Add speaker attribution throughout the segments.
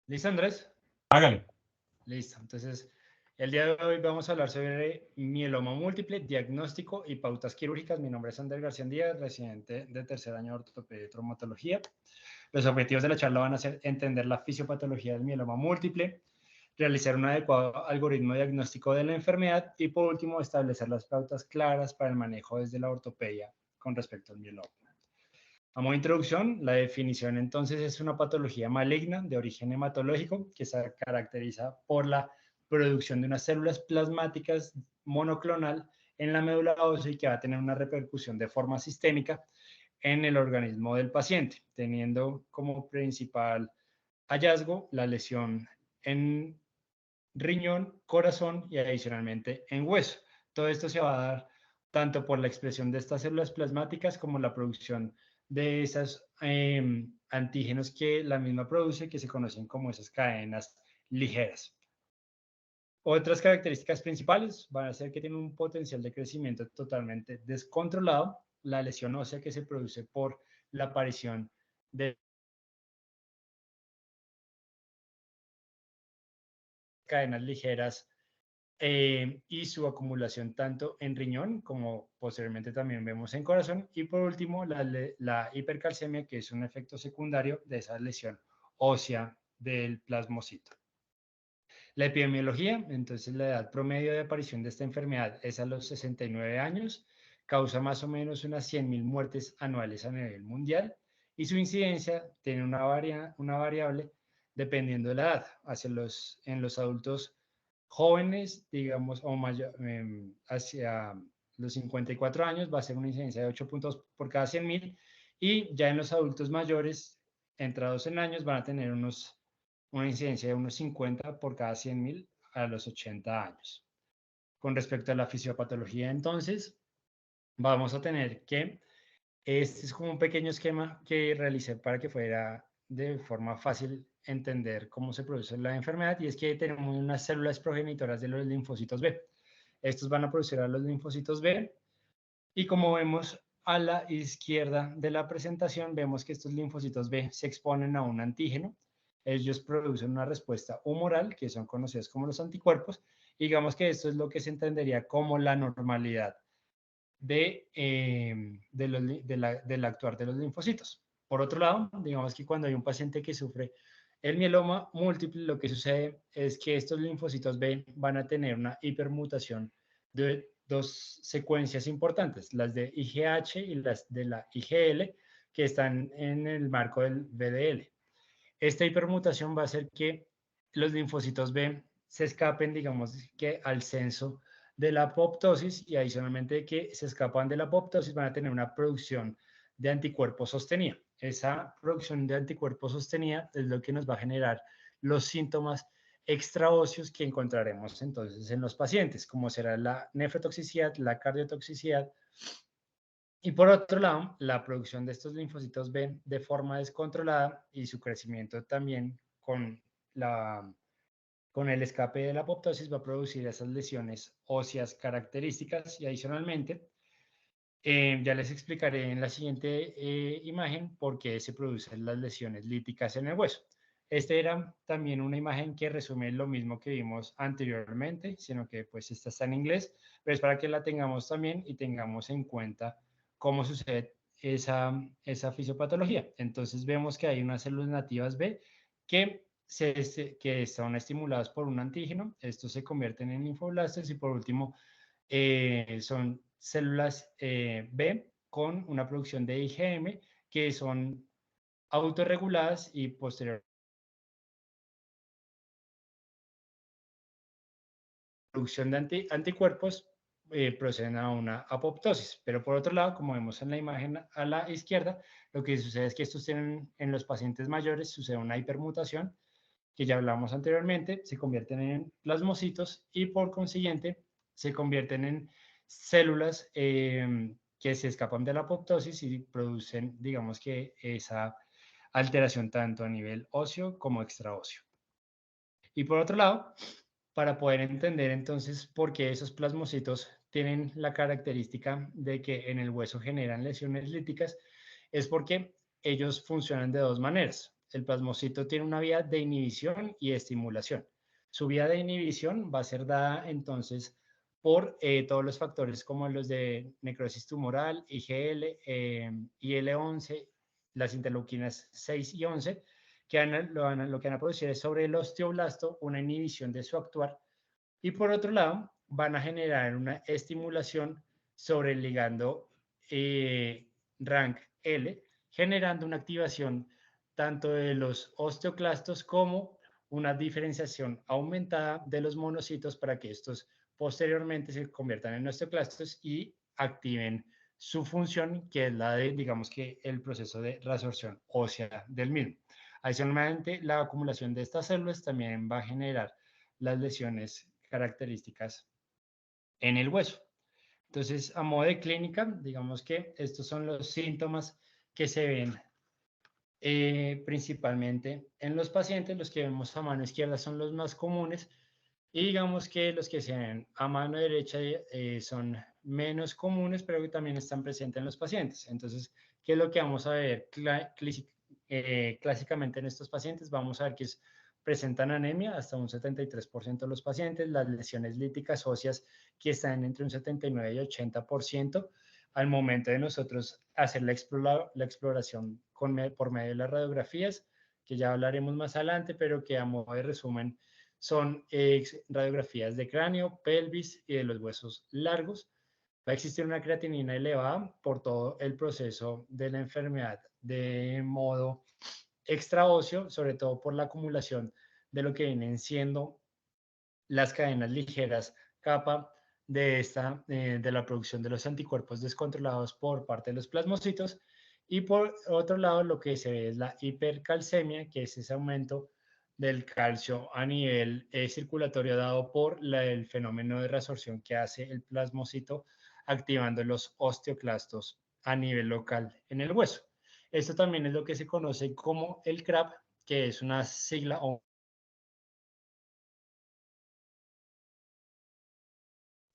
Speaker 1: ¿Listo, Andrés?
Speaker 2: Hágale.
Speaker 1: Listo. Entonces, el día de hoy vamos a hablar sobre mieloma múltiple, diagnóstico y pautas quirúrgicas. Mi nombre es Andrés García Díaz, residente de tercer año de ortopedia y traumatología. Los objetivos de la charla van a ser entender la fisiopatología del mieloma múltiple, realizar un adecuado algoritmo diagnóstico de la enfermedad y, por último, establecer las pautas claras para el manejo desde la ortopedia con respecto al mieloma. A modo de introducción, la definición entonces es una patología maligna de origen hematológico que se caracteriza por la producción de unas células plasmáticas monoclonal en la médula ósea y que va a tener una repercusión de forma sistémica en el organismo del paciente, teniendo como principal hallazgo la lesión en riñón, corazón y adicionalmente en hueso. Todo esto se va a dar tanto por la expresión de estas células plasmáticas como la producción de esas antígenos que la misma produce, que se conocen como esas cadenas ligeras. Otras características principales van a ser que tiene un potencial de crecimiento totalmente descontrolado, la lesión ósea que se produce por la aparición de cadenas ligeras y su acumulación tanto en riñón como posteriormente también vemos en corazón. Y por último, la hipercalcemia, que es un efecto secundario de esa lesión ósea del plasmocito. La epidemiología, entonces la edad promedio de aparición de esta enfermedad es a los 69 años, causa más o menos unas 100.000 muertes anuales a nivel mundial y su incidencia tiene una variable dependiendo de la edad. En los adultos jóvenes, digamos, o hacia los 54 años va a ser una incidencia de 8 puntos por cada 100.000 y ya en los adultos mayores, entrados en años, van a tener una incidencia de unos 50 por cada 100.000 a los 80 años. Con respecto a la fisiopatología, entonces, vamos a tener que, este es como un pequeño esquema que realicé para que fuera de forma fácil entender cómo se produce la enfermedad, y es que tenemos unas células progenitoras de los linfocitos B. Estos van a producir a los linfocitos B, y como vemos a la izquierda de la presentación, vemos que estos linfocitos B se exponen a un antígeno. Ellos producen una respuesta humoral, que son conocidos como los anticuerpos. Y digamos que esto es lo que se entendería como la normalidad del actuar de los linfocitos. Por otro lado, digamos que cuando hay un paciente que sufre el mieloma múltiple, lo que sucede es que estos linfocitos B van a tener una hipermutación de dos secuencias importantes, las de IgH y las de la IgL, que están en el marco del VDL. Esta hipermutación va a hacer que los linfocitos B se escapen, digamos, que al censo de la apoptosis, y adicionalmente que se escapan de la apoptosis van a tener una producción de anticuerpos sostenida. Esa producción de anticuerpos sostenida es lo que nos va a generar los síntomas extraóseos que encontraremos entonces en los pacientes, como será la nefrotoxicidad, la cardiotoxicidad. Y por otro lado, la producción de estos linfocitos B de forma descontrolada y su crecimiento también con el escape de la apoptosis va a producir esas lesiones óseas características. Y adicionalmente, ya les explicaré en la siguiente imagen por qué se producen las lesiones líticas en el hueso. Esta era también una imagen que resume lo mismo que vimos anteriormente, sino que pues esta está en inglés, pero es para que la tengamos también y tengamos en cuenta cómo sucede esa fisiopatología. Entonces vemos que hay unas células nativas B que son estimuladas por un antígeno. Estos se convierten en linfoblastos y por último son células B con una producción de IgM que son autorreguladas y posteriormente producción de anticuerpos proceden a una apoptosis. Pero por otro lado, como vemos en la imagen a la izquierda, lo que sucede es que estos tienen en los pacientes mayores, sucede una hipermutación que ya hablamos anteriormente, se convierten en plasmocitos y por consiguiente se convierten en células que se escapan de la apoptosis y producen, digamos que esa alteración tanto a nivel óseo como extraóseo. Y por otro lado, para poder entender entonces por qué esos plasmocitos tienen la característica de que en el hueso generan lesiones líticas, es porque ellos funcionan de dos maneras. el plasmocito tiene una vía de inhibición y estimulación. Su vía de inhibición va a ser dada entonces por todos los factores como los de necrosis tumoral, IgL, IL-11, las interleuquinas 6 y 11, que lo que van a producir es sobre el osteoblasto una inhibición de su actuar, y por otro lado van a generar una estimulación sobre el ligando RANK-L, generando una activación tanto de los osteoclastos como una diferenciación aumentada de los monocitos para que estos posteriormente se conviertan en osteoclastos y activen su función, que es la de, digamos que, el proceso de resorción ósea del mismo. Adicionalmente, la acumulación de estas células también va a generar las lesiones características en el hueso. Entonces, a modo de clínica, digamos que estos son los síntomas que se ven principalmente en los pacientes. Los que vemos a mano izquierda son los más comunes y digamos que los que se ven a mano derecha son menos comunes, pero que también están presentes en los pacientes. Entonces, ¿qué es lo que vamos a ver clásicamente en estos pacientes? Vamos a ver que presentan anemia hasta un 73% de los pacientes, las lesiones líticas óseas que están entre un 79 y 80%. Al momento de nosotros hacer la exploración por medio de las radiografías, que ya hablaremos más adelante, pero que a modo de resumen son radiografías de cráneo, pelvis y de los huesos largos. Va a existir una creatinina elevada por todo el proceso de la enfermedad de modo extraóseo, sobre todo por la acumulación de lo que vienen siendo las cadenas ligeras capa de la producción de los anticuerpos descontrolados por parte de los plasmocitos. Y por otro lado, lo que se ve es la hipercalcemia, que es ese aumento del calcio a nivel circulatorio dado por el fenómeno de resorción que hace el plasmocito, activando los osteoclastos a nivel local en el hueso. Esto también es lo que se conoce como el CRAP, que es una sigla o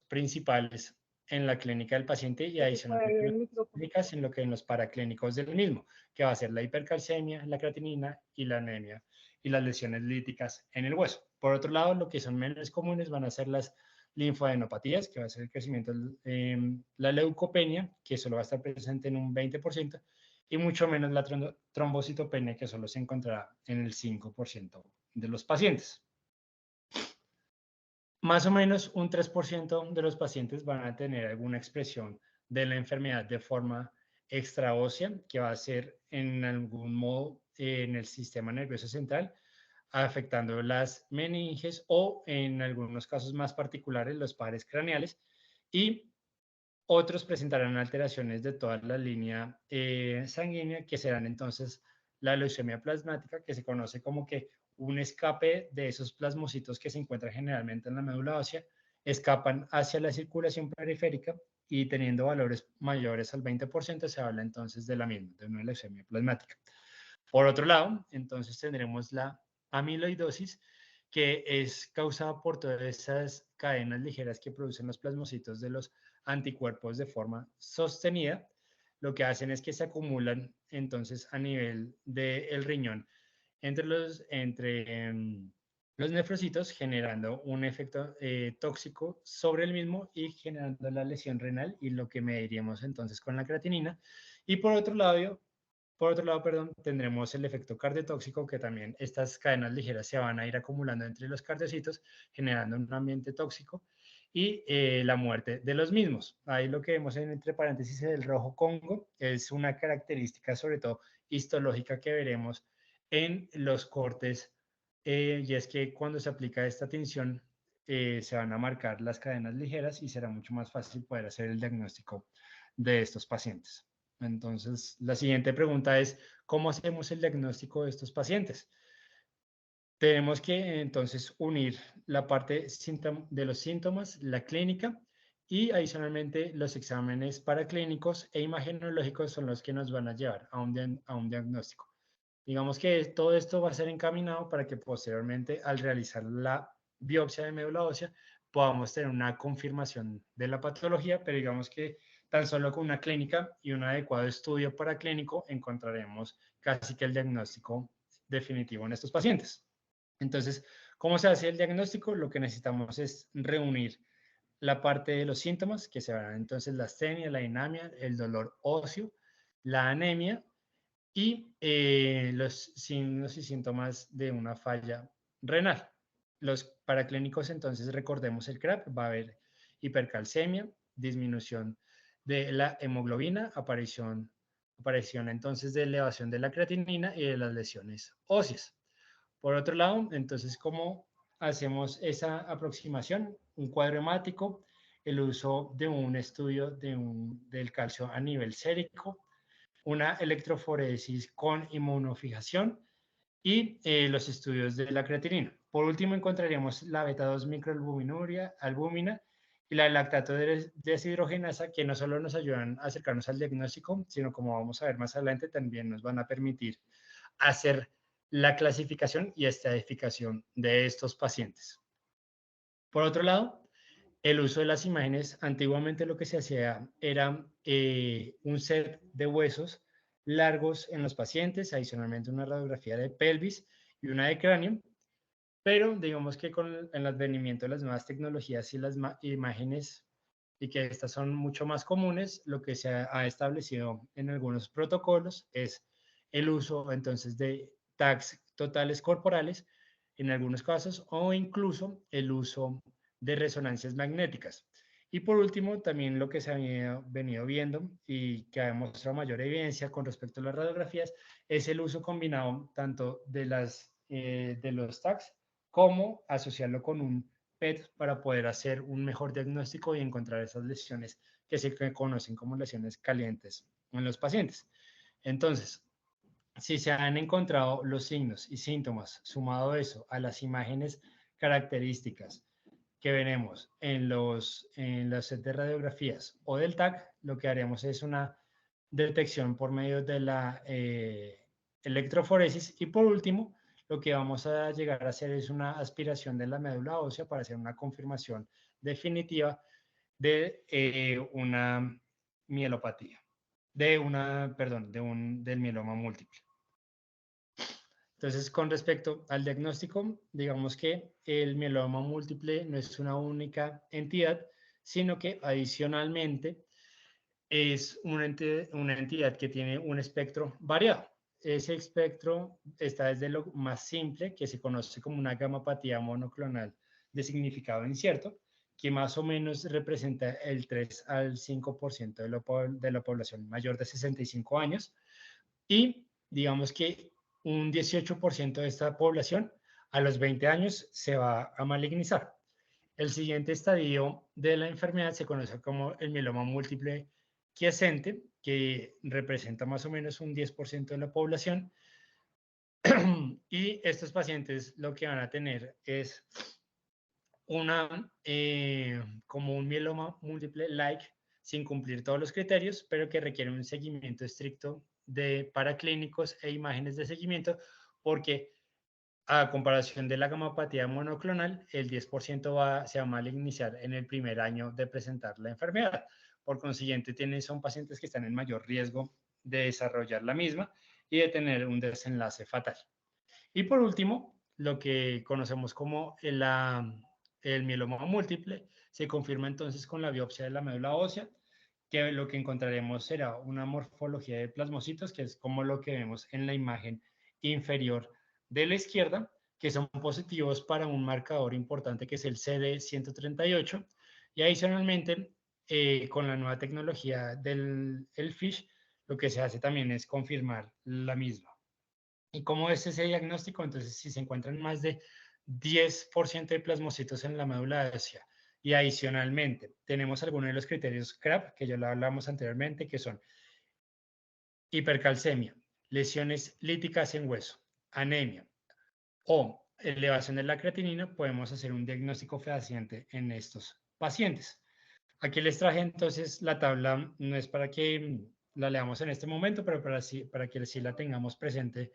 Speaker 1: principales en la clínica del paciente y adicionalmente en las clínicas en lo que en los paraclínicos del mismo, que va a ser la hipercalcemia, la creatinina y la anemia y las lesiones líticas en el hueso. Por otro lado, lo que son menos comunes van a ser las linfadenopatías, que va a ser el crecimiento, la leucopenia, que solo va a estar presente en un 20%, y mucho menos la trombocitopenia, que solo se encontrará en el 5% de los pacientes. Más o menos un 3% de los pacientes van a tener alguna expresión de la enfermedad de forma extraósea, que va a ser en algún modo en el sistema nervioso central, afectando las meninges o en algunos casos más particulares los pares craneales, y otros presentarán alteraciones de toda la línea sanguínea, que serán entonces la leucemia plasmática, que se conoce como que un escape de esos plasmocitos que se encuentran generalmente en la médula ósea, escapan hacia la circulación periférica y teniendo valores mayores al 20% se habla entonces de la misma, de una leucemia plasmática. Por otro lado, entonces tendremos la amiloidosis, que es causada por todas esas cadenas ligeras que producen los plasmocitos de los anticuerpos de forma sostenida. Lo que hacen es que se acumulan entonces a nivel del riñón entre los nefrocitos, generando un efecto tóxico sobre el mismo y generando la lesión renal y lo que mediríamos entonces con la creatinina. Y por otro lado, perdón, tendremos el efecto cardiotóxico, que también estas cadenas ligeras se van a ir acumulando entre los cardiocitos, generando un ambiente tóxico y la muerte de los mismos. Ahí lo que vemos entre paréntesis el rojo Congo es una característica sobre todo histológica que veremos en los cortes, y es que cuando se aplica esta tinción se van a marcar las cadenas ligeras y será mucho más fácil poder hacer el diagnóstico de estos pacientes. Entonces, la siguiente pregunta es, ¿cómo hacemos el diagnóstico de estos pacientes? Tenemos que entonces unir la parte de los síntomas, la clínica, y adicionalmente los exámenes paraclínicos e imagenológicos son los que nos van a llevar a un diagnóstico. Digamos que todo esto va a ser encaminado para que posteriormente, al realizar la biopsia de médula ósea, podamos tener una confirmación de la patología, pero digamos que tan solo con una clínica y un adecuado estudio paraclínico encontraremos casi que el diagnóstico definitivo en estos pacientes. Entonces, ¿cómo se hace el diagnóstico? Lo que necesitamos es reunir la parte de los síntomas, que se verán entonces la astenia, la dinamia, el dolor óseo, la anemia y los signos y síntomas de una falla renal. Los paraclínicos, entonces, recordemos el CRAP, va a haber hipercalcemia, disminución de la hemoglobina, aparición entonces de elevación de la creatinina y de las lesiones óseas. Por otro lado, entonces, ¿cómo hacemos esa aproximación? Un cuadro hemático, el uso de un estudio del calcio a nivel sérico, una electroforesis con inmunofijación y los estudios de la creatinina. Por último, encontraríamos la beta-2 microalbúmina, albúmina y la lactato deshidrogenasa, que no solo nos ayudan a acercarnos al diagnóstico, sino como vamos a ver más adelante, también nos van a permitir hacer la clasificación y estadificación de estos pacientes. Por otro lado, el uso de las imágenes, antiguamente lo que se hacía era un set de huesos largos en los pacientes, adicionalmente una radiografía de pelvis y una de cráneo, pero digamos que con el advenimiento de las nuevas tecnologías y las imágenes, y que estas son mucho más comunes, lo que se ha establecido en algunos protocolos es el uso entonces de tags totales corporales en algunos casos o incluso el uso de resonancias magnéticas. Y por último, también lo que se ha venido viendo y que ha demostrado mayor evidencia con respecto a las radiografías es el uso combinado tanto de los tags como asociarlo con un PET para poder hacer un mejor diagnóstico y encontrar esas lesiones que se conocen como lesiones calientes en los pacientes. Entonces, si se han encontrado los signos y síntomas, sumado eso a las imágenes características que veremos en las set de radiografías o del TAC, lo que haremos es una detección por medio de la electroforesis y por último, lo que vamos a llegar a hacer es una aspiración de la médula ósea para hacer una confirmación definitiva de una mielopatía, del mieloma múltiple. Entonces, con respecto al diagnóstico, digamos que el mieloma múltiple no es una única entidad, sino que adicionalmente es una entidad que tiene un espectro variado. Ese espectro está desde lo más simple, que se conoce como una gamapatía monoclonal de significado incierto, que más o menos representa el 3 al 5% de la población mayor de 65 años. Y digamos que un 18% de esta población a los 20 años se va a malignizar. El siguiente estadio de la enfermedad se conoce como el mieloma múltiple quiescente, que representa más o menos un 10% de la población. Y estos pacientes lo que van a tener es como un mieloma múltiple like, sin cumplir todos los criterios, pero que requiere un seguimiento estricto de paraclínicos e imágenes de seguimiento, porque a comparación de la gamapatía monoclonal, el 10% se va a malignizar en el primer año de presentar la enfermedad. Por consiguiente, son pacientes que están en mayor riesgo de desarrollar la misma y de tener un desenlace fatal. Y por último, lo que conocemos como el mieloma múltiple se confirma entonces con la biopsia de la médula ósea, que lo que encontraremos será una morfología de plasmocitos, que es como lo que vemos en la imagen inferior de la izquierda, que son positivos para un marcador importante que es el CD138. Y adicionalmente, con la nueva tecnología del FISH, lo que se hace también es confirmar la misma. ¿Y cómo es ese diagnóstico? Entonces, si se encuentran más de 10% de plasmocitos en la médula ósea y adicionalmente tenemos algunos de los criterios CRAP, que ya lo hablamos anteriormente, que son hipercalcemia, lesiones líticas en hueso, anemia o elevación de la creatinina, podemos hacer un diagnóstico fehaciente en estos pacientes. Aquí les traje entonces la tabla, no es para que la leamos en este momento, pero para que sí la tengamos presente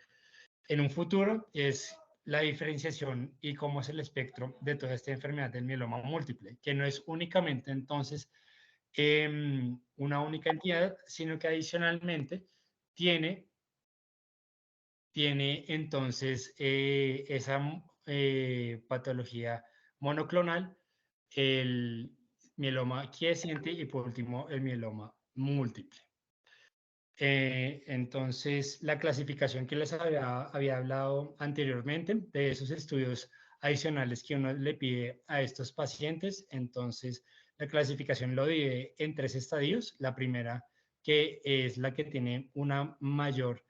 Speaker 1: en un futuro, es la diferenciación y cómo es el espectro de toda esta enfermedad del mieloma múltiple, que no es únicamente entonces una única entidad, sino que adicionalmente tiene tiene entonces esa patología monoclonal, el mieloma quiescente y por último el mieloma múltiple. Entonces, la clasificación que les había hablado anteriormente de esos estudios adicionales que uno le pide a estos pacientes, entonces la clasificación lo divide en 3 estadios. La primera, que es la que tiene una mayor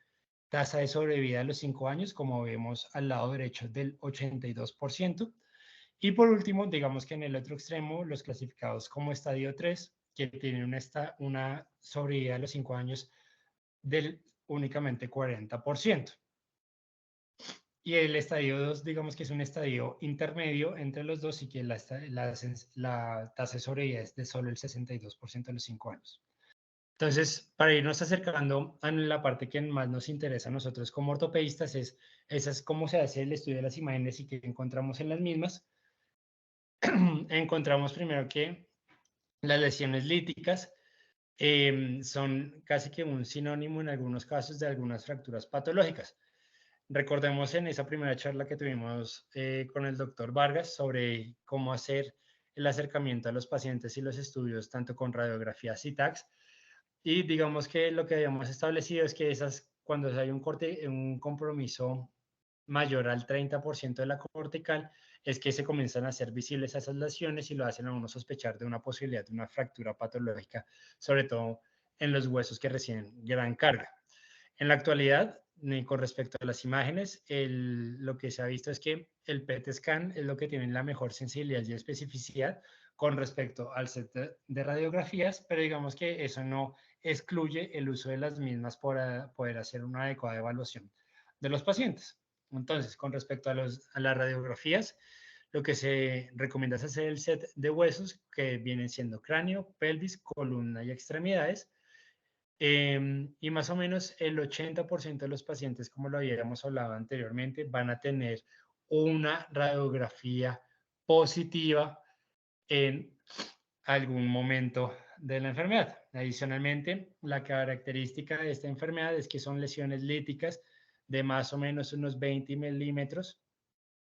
Speaker 1: tasa de sobrevida a los 5 años, como vemos al lado derecho del 82%. Y por último, digamos que en el otro extremo, los clasificados como estadio 3, que tienen una sobrevida a los 5 años del únicamente 40%. Y el estadio 2, digamos que es un estadio intermedio entre los dos y que la tasa de sobrevida es de solo el 62% a los 5 años. Entonces, para irnos acercando a la parte que más nos interesa a nosotros como ortopedistas, esa es cómo se hace el estudio de las imágenes y qué encontramos en las mismas. Encontramos primero que las lesiones líticas son casi que un sinónimo en algunos casos de algunas fracturas patológicas. Recordemos en esa primera charla que tuvimos con el doctor Vargas sobre cómo hacer el acercamiento a los pacientes y los estudios, tanto con radiografías y TACs. Y digamos que lo que habíamos establecido es que cuando hay un compromiso mayor al 30% de la cortical, es que se comienzan a hacer visibles esas lesiones y lo hacen a uno sospechar de una posibilidad de una fractura patológica, sobre todo en los huesos que reciben gran carga. En la actualidad, con respecto a las imágenes, lo que se ha visto es que el PET scan es lo que tiene la mejor sensibilidad y especificidad con respecto al set de radiografías, pero digamos que eso no excluye el uso de las mismas para poder hacer una adecuada evaluación de los pacientes. Entonces, con respecto a las radiografías, lo que se recomienda es hacer el set de huesos que vienen siendo cráneo, pelvis, columna y extremidades. Y más o menos el 80% de los pacientes, como lo habíamos hablado anteriormente, van a tener una radiografía positiva en algún momento de la enfermedad. Adicionalmente, la característica de esta enfermedad es que son lesiones líticas de más o menos unos 20 milímetros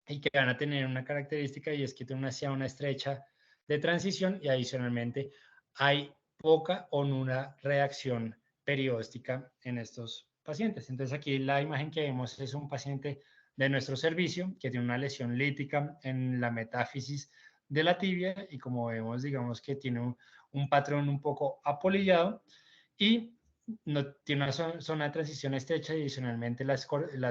Speaker 1: y que van a tener una característica y es que tienen una estrecha de transición y adicionalmente hay poca o nula reacción perióstica en estos pacientes. Entonces aquí la imagen que vemos es un paciente de nuestro servicio que tiene una lesión lítica en la metáfisis de la tibia y como vemos, digamos que tiene un patrón un poco apolillado y no tiene una zona de transición estrecha y adicionalmente las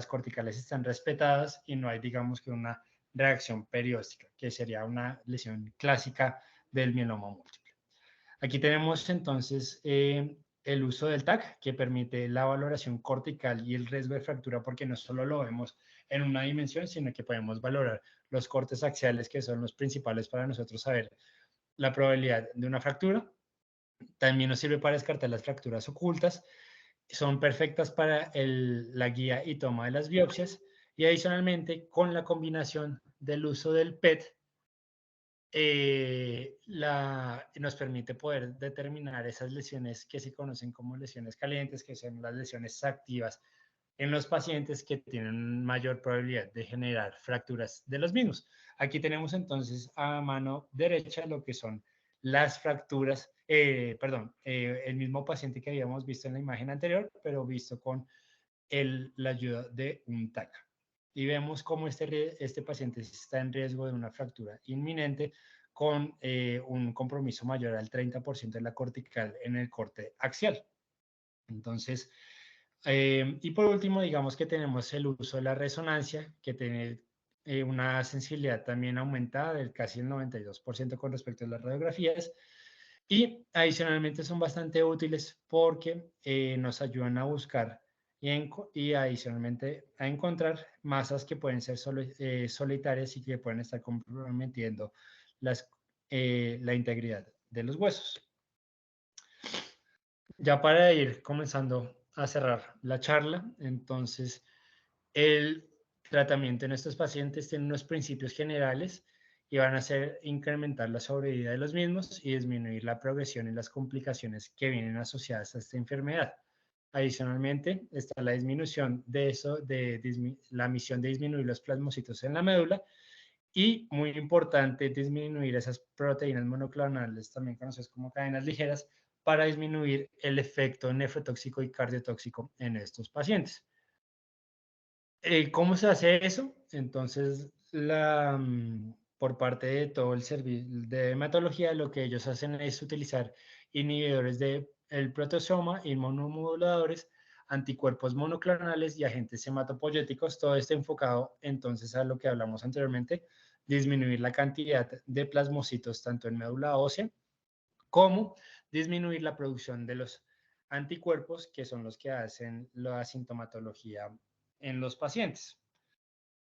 Speaker 1: corticales están respetadas y no hay, digamos que una reacción perióstica, que sería una lesión clásica del mieloma múltiple. Aquí tenemos entonces el uso del TAC, que permite la valoración cortical y el riesgo de fractura, porque no solo lo vemos en una dimensión, sino que podemos valorar los cortes axiales, que son los principales para nosotros saber la probabilidad de una fractura. También nos sirve para descartar las fracturas ocultas. Son perfectas para la guía y toma de las biopsias. Y adicionalmente, con la combinación del uso del PET, nos permite poder determinar esas lesiones que se conocen como lesiones calientes, que son las lesiones activas en los pacientes que tienen mayor probabilidad de generar fracturas de los mismos. Aquí tenemos entonces a mano derecha lo que son las fracturas, el mismo paciente que habíamos visto en la imagen anterior, pero visto con la ayuda de un TAC. Y vemos cómo este paciente está en riesgo de una fractura inminente con un compromiso mayor al 30% de la cortical en el corte axial. Entonces, y por último, digamos que tenemos el uso de la resonancia, que tiene una sensibilidad también aumentada del casi el 92% con respecto a las radiografías. Y adicionalmente son bastante útiles porque nos ayudan a buscar y adicionalmente a encontrar masas que pueden ser solitarias y que pueden estar comprometiendo la integridad de los huesos. Ya para ir comenzando a cerrar la charla, entonces el tratamiento en estos pacientes tiene unos principios generales y van a ser incrementar la sobrevida de los mismos y disminuir la progresión y las complicaciones que vienen asociadas a esta enfermedad. Adicionalmente, está la disminución de eso, la misión de disminuir los plasmocitos en la médula y, muy importante, disminuir esas proteínas monoclonales, también conocidas como cadenas ligeras, para disminuir el efecto nefrotóxico y cardiotóxico en estos pacientes. ¿Cómo se hace eso? Entonces, por parte de todo el servicio de hematología, lo que ellos hacen es utilizar inhibidores del proteasoma, inmunomoduladores, anticuerpos monoclonales y agentes hematopoyéticos, todo esto enfocado entonces a lo que hablamos anteriormente, disminuir la cantidad de plasmocitos tanto en médula ósea como disminuir la producción de los anticuerpos, que son los que hacen la sintomatología en los pacientes.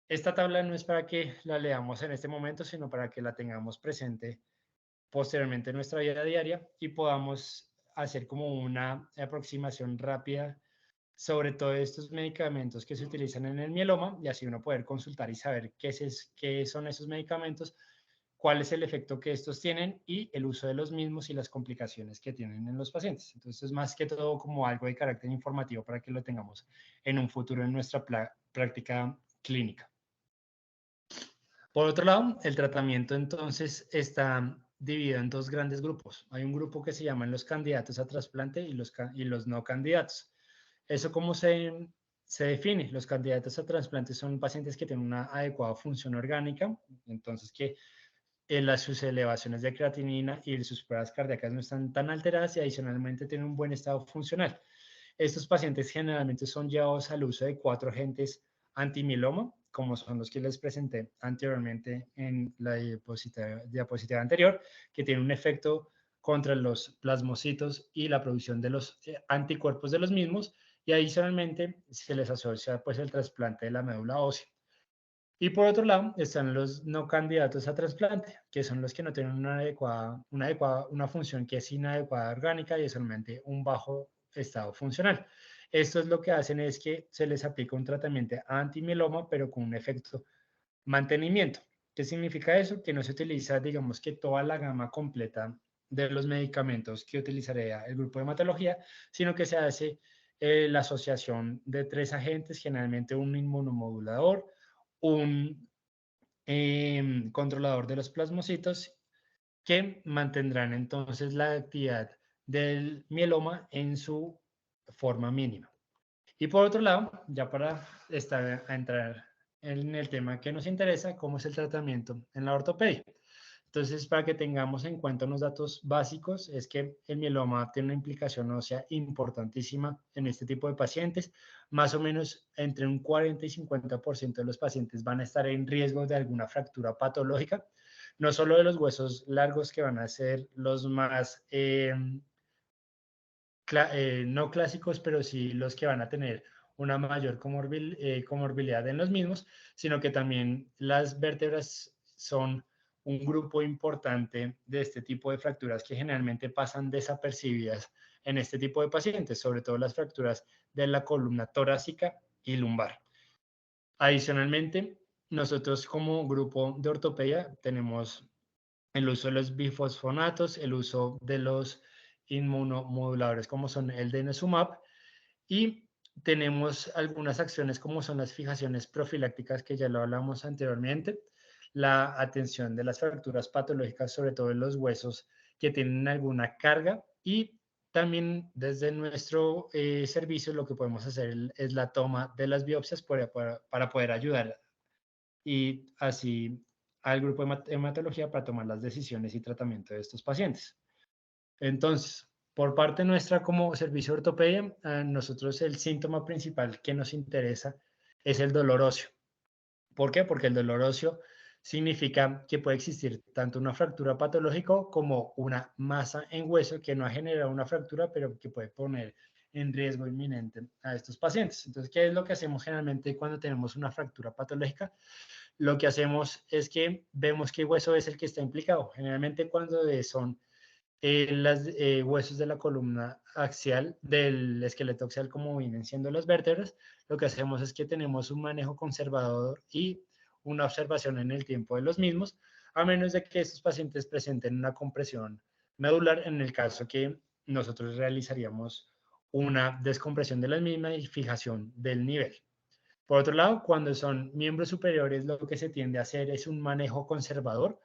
Speaker 1: Esta tabla no es para que la leamos en este momento, sino para que la tengamos presente posteriormente en nuestra vida diaria y podamos hacer como una aproximación rápida sobre todos estos medicamentos que se utilizan en el mieloma y así uno poder consultar y saber qué son esos medicamentos, cuál es el efecto que estos tienen y el uso de los mismos y las complicaciones que tienen en los pacientes. Entonces, es más que todo como algo de carácter informativo para que lo tengamos en un futuro en nuestra práctica clínica. Por otro lado, el tratamiento entonces está dividido en dos grandes grupos. Hay un grupo que se llaman los candidatos a trasplante y los no candidatos. ¿Eso cómo se define? Los candidatos a trasplante son pacientes que tienen una adecuada función orgánica, entonces que sus elevaciones de creatinina y sus pruebas cardíacas no están tan alteradas y adicionalmente tienen un buen estado funcional. Estos pacientes generalmente son llevados al uso de 4 agentes antimieloma, como son los que les presenté anteriormente en la diapositiva anterior, que tienen un efecto contra los plasmocitos y la producción de los anticuerpos de los mismos, y adicionalmente se les asocia pues el trasplante de la médula ósea. Y por otro lado están los no candidatos a trasplante, que son los que no tienen una función que es inadecuada orgánica y es solamente un bajo estado funcional. Esto es lo que hacen es que se les aplica un tratamiento antimieloma, pero con un efecto mantenimiento. ¿Qué significa eso? Que no se utiliza, digamos que toda la gama completa de los medicamentos que utilizaría el grupo de hematología, sino que se hace la asociación de 3 agentes, generalmente un inmunomodulador, un controlador de los plasmocitos que mantendrán entonces la actividad del mieloma en su forma mínima. Y por otro lado, ya para entrar en el tema que nos interesa, cómo es el tratamiento en la ortopedia. Entonces, para que tengamos en cuenta unos datos básicos, es que el mieloma tiene una implicación ósea importantísima en este tipo de pacientes. Más o menos entre un 40 y 50% de los pacientes van a estar en riesgo de alguna fractura patológica, no solo de los huesos largos que van a ser los más no clásicos, pero sí los que van a tener una mayor comorbilidad en los mismos, sino que también las vértebras son un grupo importante de este tipo de fracturas que generalmente pasan desapercibidas en este tipo de pacientes, sobre todo las fracturas de la columna torácica y lumbar. Adicionalmente, nosotros como grupo de ortopedia tenemos el uso de los bifosfonatos, el uso de los inmunomoduladores como son el denosumab y tenemos algunas acciones como son las fijaciones profilácticas que ya lo hablamos anteriormente, la atención de las fracturas patológicas, sobre todo en los huesos que tienen alguna carga y también desde nuestro servicio lo que podemos hacer es la toma de las biopsias para poder ayudar y así al grupo de hematología para tomar las decisiones y tratamiento de estos pacientes. Entonces, por parte nuestra como servicio de ortopedia, a nosotros el síntoma principal que nos interesa es el dolor óseo. ¿Por qué? Porque el dolor óseo significa que puede existir tanto una fractura patológica como una masa en hueso que no ha generado una fractura, pero que puede poner en riesgo inminente a estos pacientes. Entonces, ¿qué es lo que hacemos generalmente cuando tenemos una fractura patológica? Lo que hacemos es que vemos qué hueso es el que está implicado. Generalmente cuando son los huesos de la columna axial, del esqueleto axial, como vienen siendo las vértebras, lo que hacemos es que tenemos un manejo conservador y una observación en el tiempo de los mismos, a menos de que estos pacientes presenten una compresión medular, en el caso que nosotros realizaríamos una descompresión de las mismas y fijación del nivel. Por otro lado, cuando son miembros superiores, lo que se tiende a hacer es un manejo conservador,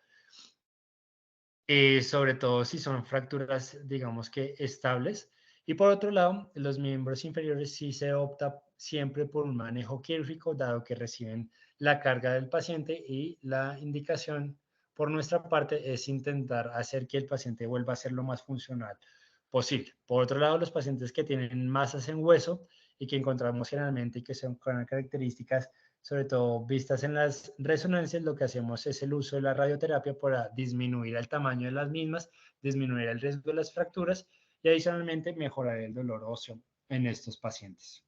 Speaker 1: sobre todo si son fracturas, digamos que estables. Y por otro lado, los miembros inferiores sí se opta siempre por un manejo quirúrgico, dado que reciben la carga del paciente y la indicación por nuestra parte es intentar hacer que el paciente vuelva a ser lo más funcional posible. Por otro lado, los pacientes que tienen masas en hueso y que encontramos generalmente y que son con características sobre todo vistas en las resonancias, lo que hacemos es el uso de la radioterapia para disminuir el tamaño de las mismas, disminuir el riesgo de las fracturas y adicionalmente mejorar el dolor óseo en estos pacientes.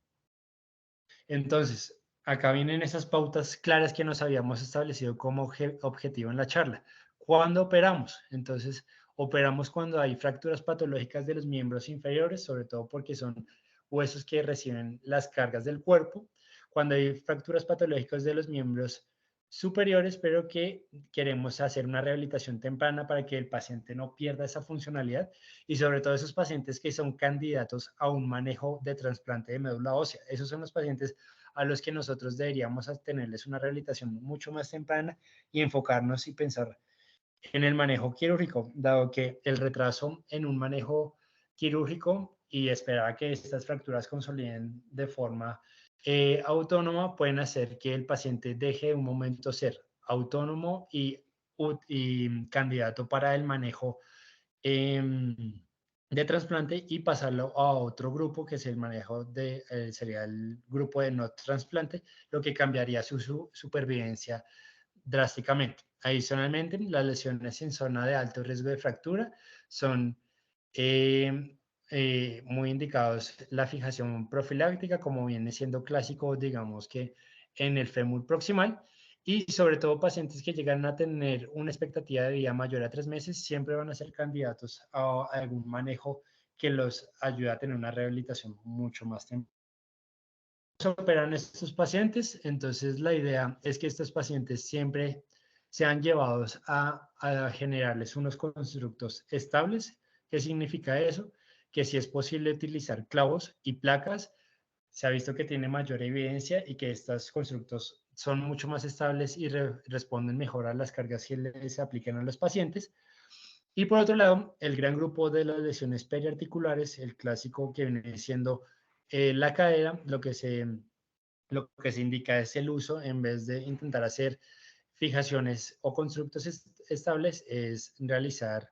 Speaker 1: Entonces, acá vienen esas pautas claras que nos habíamos establecido como objetivo en la charla. ¿Cuándo operamos? Entonces, operamos cuando hay fracturas patológicas de los miembros inferiores, sobre todo porque son huesos que reciben las cargas del cuerpo. Cuando hay fracturas patológicas de los miembros superiores, pero que queremos hacer una rehabilitación temprana para que el paciente no pierda esa funcionalidad y sobre todo esos pacientes que son candidatos a un manejo de trasplante de médula ósea. Esos son los pacientes a los que nosotros deberíamos tenerles una rehabilitación mucho más temprana y enfocarnos y pensar en el manejo quirúrgico, dado que el retraso en un manejo quirúrgico y esperar a que estas fracturas consoliden de forma autónoma pueden hacer que el paciente deje un momento ser autónomo y candidato para el manejo de trasplante y pasarlo a otro grupo que es el manejo de, sería el grupo de no trasplante, lo que cambiaría su supervivencia drásticamente. Adicionalmente, las lesiones en zona de alto riesgo de fractura son eh, muy indicados la fijación profiláctica, como viene siendo clásico, digamos que en el fémur proximal, y sobre todo pacientes que llegan a tener una expectativa de vida mayor a 3 meses, siempre van a ser candidatos a algún manejo que los ayude a tener una rehabilitación mucho más temprana. Se operan estos pacientes, entonces la idea es que estos pacientes siempre sean llevados a generarles unos constructos estables. ¿Qué significa eso? Que si es posible utilizar clavos y placas, se ha visto que tiene mayor evidencia y que estos constructos son mucho más estables y responden mejor a las cargas que les apliquen a los pacientes. Y por otro lado, el gran grupo de las lesiones periarticulares, el clásico que viene siendo la cadera, lo que se indica es el uso, en vez de intentar hacer fijaciones o constructos estables, es realizar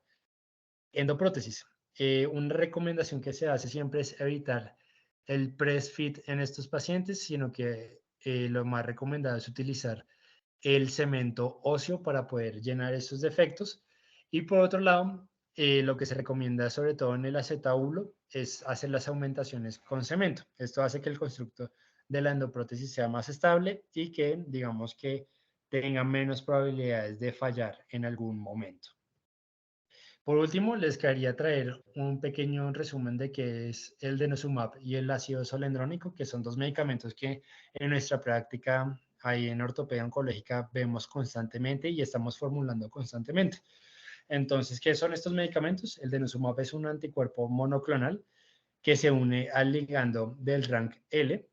Speaker 1: endoprótesis. Una recomendación que se hace siempre es evitar el press fit en estos pacientes, sino que lo más recomendado es utilizar el cemento óseo para poder llenar estos defectos. Y por otro lado, lo que se recomienda sobre todo en el acetábulo es hacer las aumentaciones con cemento. Esto hace que el constructo de la endoprótesis sea más estable y que, digamos que tenga menos probabilidades de fallar en algún momento. Por último, les quería traer un pequeño resumen de qué es el denosumab y el ácido solendrónico, que son dos medicamentos que en nuestra práctica ahí en ortopedia oncológica vemos constantemente y estamos formulando constantemente. Entonces, ¿qué son estos medicamentos? El denosumab es un anticuerpo monoclonal que se une al ligando del rank L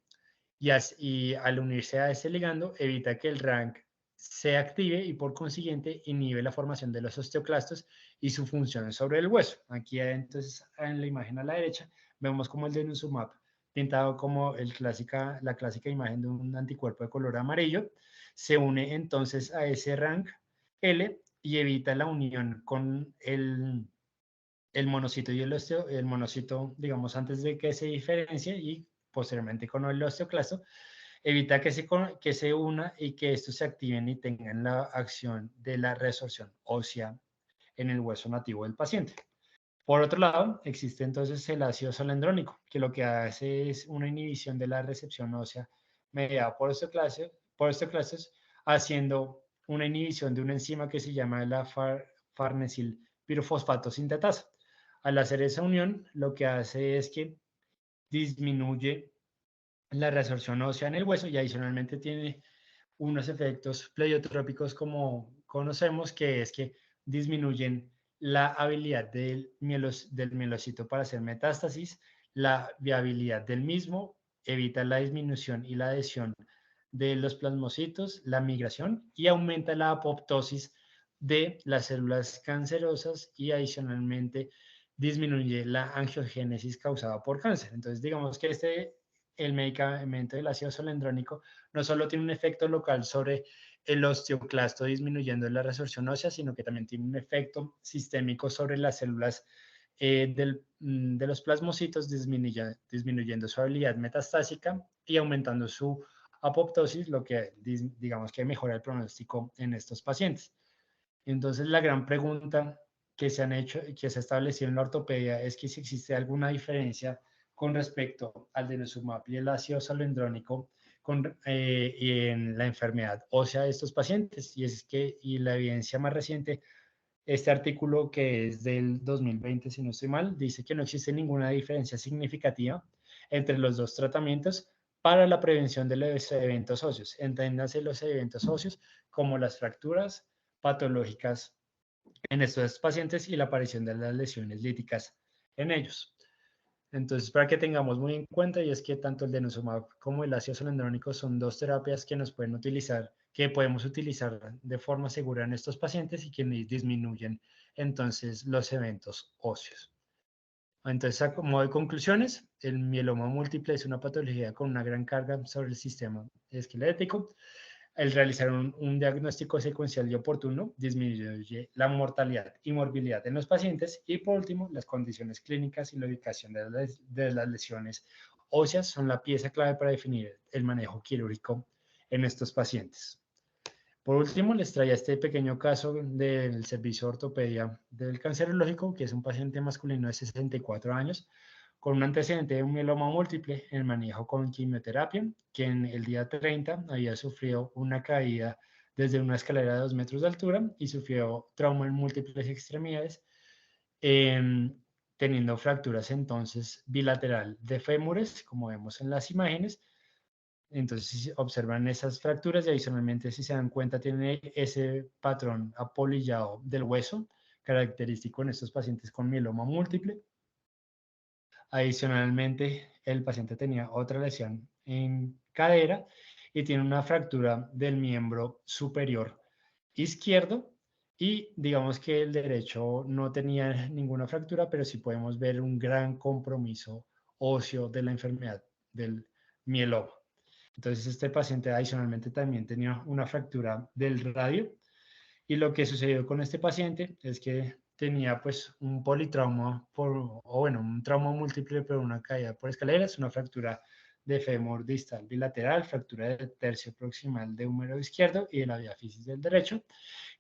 Speaker 1: y al unirse a ese ligando evita que el rank se active y por consiguiente inhibe la formación de los osteoclastos y su función sobre el hueso. Aquí entonces en la imagen a la derecha vemos como el denosumab pintado como la clásica imagen de un anticuerpo de color amarillo, se une entonces a ese rank L y evita la unión con el monocito y el monocito, digamos, antes de que se diferencie y posteriormente con el osteoclasto, evita que se una y que estos se activen y tengan la acción de la resorción ósea en el hueso nativo del paciente. Por otro lado, existe entonces el ácido solendrónico, que lo que hace es una inhibición de la recepción ósea mediada por osteoclastos, haciendo una inhibición de una enzima que se llama la farnesil pirofosfato sintetasa. Al hacer esa unión, lo que hace es que disminuye la resorción ósea en el hueso y adicionalmente tiene unos efectos pleiotrópicos como conocemos, que es que disminuyen la habilidad del mielocito para hacer metástasis, la viabilidad del mismo, evita la disminución y la adhesión de los plasmocitos, la migración y aumenta la apoptosis de las células cancerosas y adicionalmente disminuye la angiogénesis causada por cáncer. Entonces, digamos que el medicamento del ácido solendrónico no solo tiene un efecto local sobre el osteoclasto disminuyendo la resorción ósea, sino que también tiene un efecto sistémico sobre las células de los plasmocitos, disminuyendo su habilidad metastásica y aumentando su apoptosis, lo que digamos que mejora el pronóstico en estos pacientes. Entonces, la gran pregunta que se han hecho y que se ha establecido en la ortopedia es que si existe alguna diferencia con respecto al denosumab y el ácido salendrónico en la enfermedad ósea de estos pacientes. Y la evidencia más reciente, este artículo que es del 2020, si no estoy mal, dice que no existe ninguna diferencia significativa entre los dos tratamientos para la prevención de los eventos óseos. Entiéndase los eventos óseos como las fracturas patológicas en estos pacientes y la aparición de las lesiones líticas en ellos. Entonces, para que tengamos muy en cuenta, y es que tanto el denosumab como el ácido solendrónico son dos terapias que nos pueden utilizar, que podemos utilizar de forma segura en estos pacientes y que disminuyen entonces los eventos óseos. Entonces, a modo de conclusiones, el mieloma múltiple es una patología con una gran carga sobre el sistema esquelético. El realizar un diagnóstico secuencial y oportuno disminuye la mortalidad y morbilidad en los pacientes. Y por último, las condiciones clínicas y la ubicación de las lesiones óseas son la pieza clave para definir el manejo quirúrgico en estos pacientes. Por último, les traía este pequeño caso del servicio de ortopedia del cancerológico, que es un paciente masculino de 64 años con un antecedente de un mieloma múltiple en manejo con quimioterapia, que en el día 30 había sufrido una caída desde una escalera de 2 metros de altura y sufrió trauma en múltiples extremidades, teniendo fracturas entonces bilateral de fémures, como vemos en las imágenes. Entonces, si observan esas fracturas y adicionalmente, si se dan cuenta, tiene ese patrón apolillado del hueso, característico en estos pacientes con mieloma múltiple. Adicionalmente, el paciente tenía otra lesión en cadera y tiene una fractura del miembro superior izquierdo y digamos que el derecho no tenía ninguna fractura, pero sí podemos ver un gran compromiso óseo de la enfermedad del mieloma. Entonces, este paciente adicionalmente también tenía una fractura del radio y lo que sucedió con este paciente es que tenía pues un politrauma, un trauma múltiple por una caída por escaleras, una fractura de fémur distal bilateral, fractura del tercio proximal de húmero izquierdo y de la diáfisis del derecho.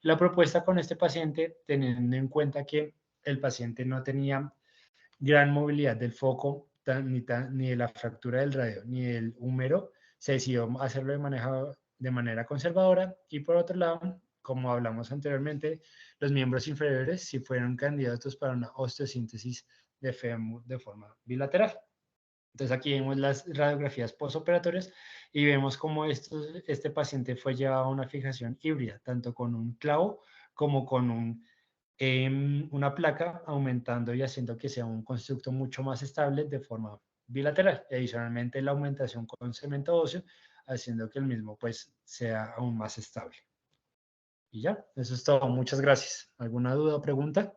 Speaker 1: La propuesta con este paciente, teniendo en cuenta que el paciente no tenía gran movilidad del foco, ni de la fractura del radio, ni del húmero, se decidió hacerlo de manera conservadora y por otro lado, como hablamos anteriormente, los miembros inferiores sí fueron candidatos para una osteosíntesis de fémur de forma bilateral. Entonces aquí vemos las radiografías postoperatorias y vemos cómo este paciente fue llevado a una fijación híbrida, tanto con un clavo como con una placa, aumentando y haciendo que sea un constructo mucho más estable de forma bilateral. Y adicionalmente la aumentación con cemento óseo, haciendo que el mismo pues sea aún más estable. Y ya, eso es todo. Muchas gracias. ¿Alguna duda o pregunta?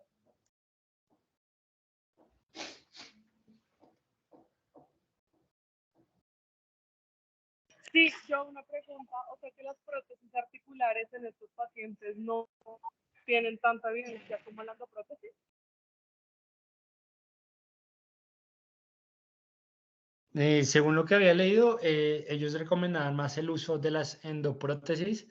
Speaker 2: Sí, yo una pregunta, o sea que las prótesis articulares en estos pacientes no tienen tanta evidencia como las prótesis.
Speaker 1: Según lo que había leído, ellos recomendaban más el uso de las endoprótesis